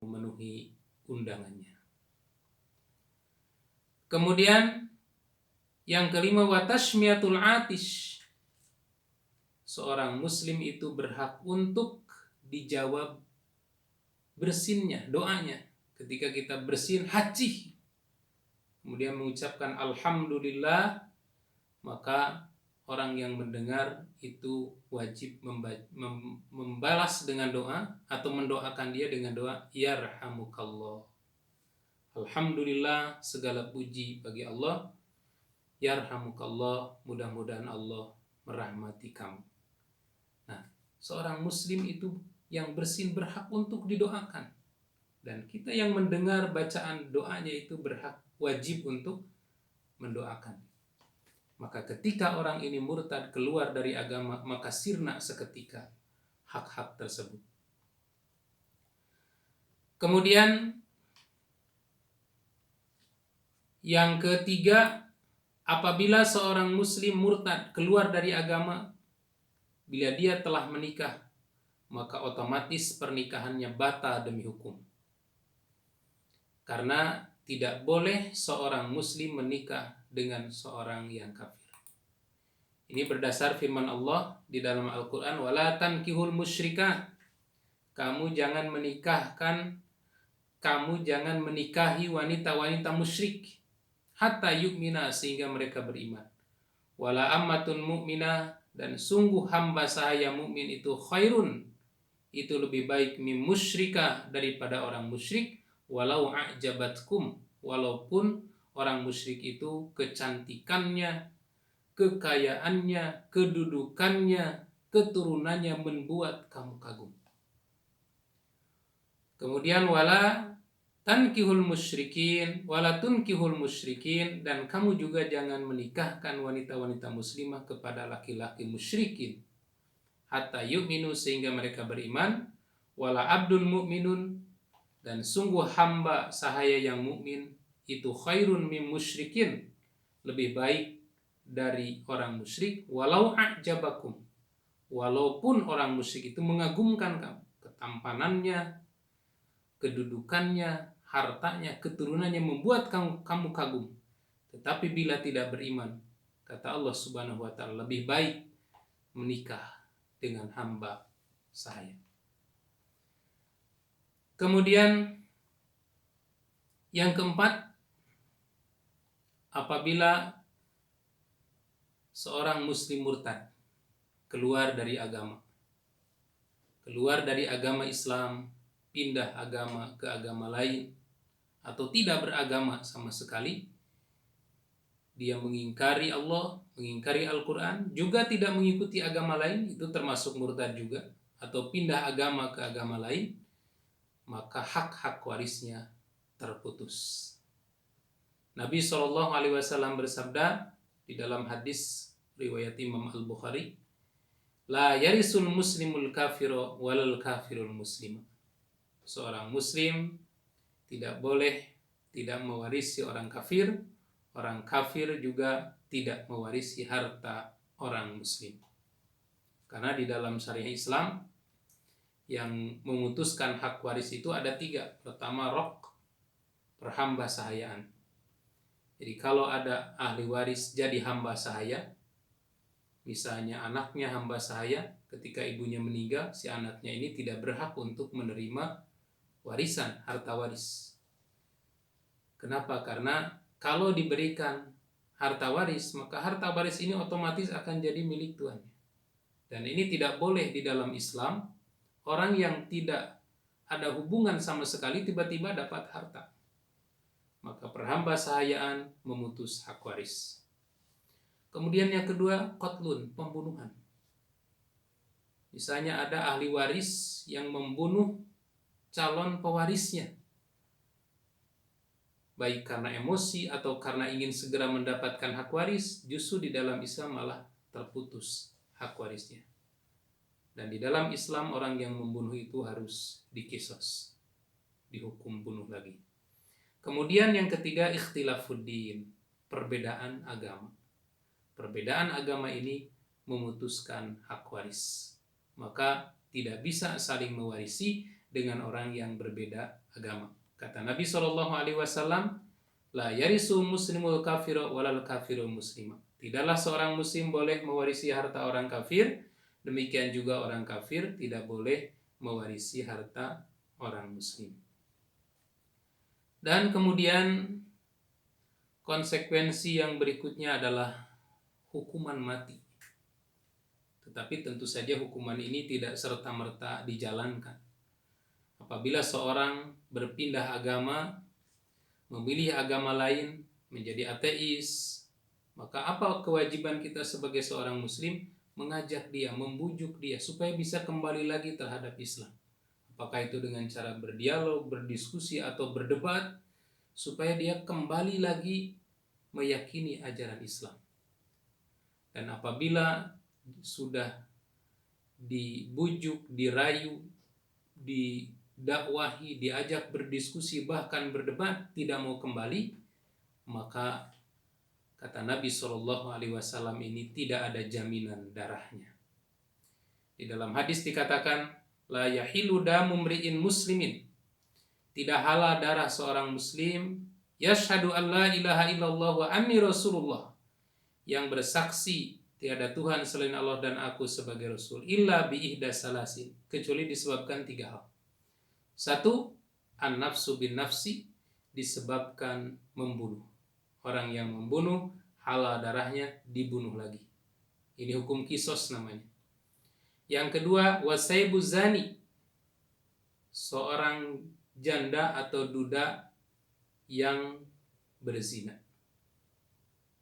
memenuhi undangannya. Kemudian yang kelima, wa tashmiyatul atish. Seorang muslim itu berhak untuk dijawab bersinnya, doanya. Ketika kita bersin haji, kemudian mengucapkan alhamdulillah, maka orang yang mendengar itu wajib membalas dengan doa atau mendoakan dia dengan doa yarhamukallah. Alhamdulillah, segala puji bagi Allah. Yarhamukallah, mudah-mudahan Allah merahmati kamu. Nah, seorang muslim itu yang bersin berhak untuk didoakan. Dan kita yang mendengar bacaan doanya itu berhak wajib untuk mendoakan. Maka ketika orang ini murtad keluar dari agama, maka sirna seketika hak-hak tersebut. Kemudian yang ketiga, apabila seorang muslim murtad keluar dari agama, bila dia telah menikah, maka otomatis pernikahannya batal demi hukum. Karena tidak boleh seorang muslim menikah dengan seorang yang kafir. Ini berdasar firman Allah di dalam Al-Quran, wala tankihul musyrikat. Kamu jangan menikahi wanita-wanita musyrik hatta yu'mina, sehingga mereka beriman. Wala ammatun mu'minah, dan sungguh hamba sahaya mukmin itu khairun, itu lebih baik min musyrikah, daripada orang musyrik, walau a'jabatkum, walaupun orang musyrik itu kecantikannya, kekayaannya, kedudukannya, keturunannya membuat kamu kagum. Kemudian wala tunkihul musyrikin, dan kamu juga jangan menikahkan wanita-wanita muslimah kepada laki-laki musyrikin hatta yu'minu, sehingga mereka beriman. Wala abdul mu'minun, dan sungguh hamba sahaya yang mukmin itu khairun min musyrikin, lebih baik dari orang musyrik, walau a'jabakum, walaupun orang musyrik itu mengagumkan kamu, ketampanannya, kedudukannya, hartanya, keturunannya membuat kamu kagum. Tetapi bila tidak beriman, kata Allah Subhanahu wa ta'ala, lebih baik menikah dengan hamba saya. Kemudian yang keempat, apabila seorang muslim murtad keluar dari agama Islam, pindah agama ke agama lain, atau tidak beragama sama sekali, dia mengingkari Allah, mengingkari Al-Quran, juga tidak mengikuti agama lain, itu termasuk murtad juga, atau pindah agama ke agama lain, maka hak-hak warisnya terputus. Nabi SAW bersabda di dalam hadis riwayat Imam Al-Bukhari, la yarisul muslimul kafiro walal kafirul muslim. Seorang muslim tidak boleh tidak mewarisi orang kafir juga tidak mewarisi harta orang muslim. Karena di dalam syariah Islam yang memutuskan hak waris itu ada 3. Pertama, rok, perhamba sahayaan. Jadi kalau ada ahli waris jadi hamba sahaya, misalnya anaknya hamba sahaya, ketika ibunya meninggal, si anaknya ini tidak berhak untuk menerima warisan, harta waris. Kenapa? Karena kalau diberikan harta waris, maka harta waris ini otomatis akan jadi milik tuannya. Dan ini tidak boleh di dalam Islam. Orang yang tidak ada hubungan sama sekali tiba-tiba dapat harta. Maka perhamba sahayaan memutus hak waris. Kemudian yang kedua, qatlun, pembunuhan. Misalnya ada ahli waris yang membunuh calon pewarisnya, baik karena emosi atau karena ingin segera mendapatkan hak waris, justru di dalam Islam malah terputus hak warisnya. Dan di dalam Islam orang yang membunuh itu harus diqisas, dihukum bunuh lagi. Kemudian yang ketiga, ikhtilafuddin, perbedaan agama. Perbedaan agama ini memutuskan hak waris. Maka tidak bisa saling mewarisi dengan orang yang berbeda agama. Kata Nabi SAW, la yarisu muslimul kafiru walal kafiru muslimah. Tidaklah seorang muslim boleh mewarisi harta orang kafir, demikian juga orang kafir tidak boleh mewarisi harta orang muslim. Dan kemudian konsekuensi yang berikutnya adalah hukuman mati. Tetapi tentu saja hukuman ini tidak serta-merta dijalankan. Apabila seorang berpindah agama, memilih agama lain, menjadi ateis, maka apa kewajiban kita sebagai seorang muslim? Mengajak dia, membujuk dia supaya bisa kembali lagi terhadap Islam. Apakah itu dengan cara berdialog, berdiskusi, atau berdebat, supaya dia kembali lagi meyakini ajaran Islam. Dan apabila sudah dibujuk, dirayu, didakwahi, diajak berdiskusi, bahkan berdebat, tidak mau kembali, maka kata Nabi SAW ini tidak ada jaminan darahnya. Di dalam hadis dikatakan, la yahilu damu mri'in muslimin, tidak halal darah seorang muslim, yashhadu an la ilaha illallah wa anni rasulullah, yang bersaksi tiada Tuhan selain Allah dan aku sebagai Rasul, illa bi ihda salasin, kecuali disebabkan 3 hal. 1, an-nafsu bin nafsi, disebabkan membunuh. Orang yang membunuh, halal darahnya, dibunuh lagi. Ini hukum kisos namanya. Yang kedua, wasaibu zani, seorang janda atau duda yang berzina.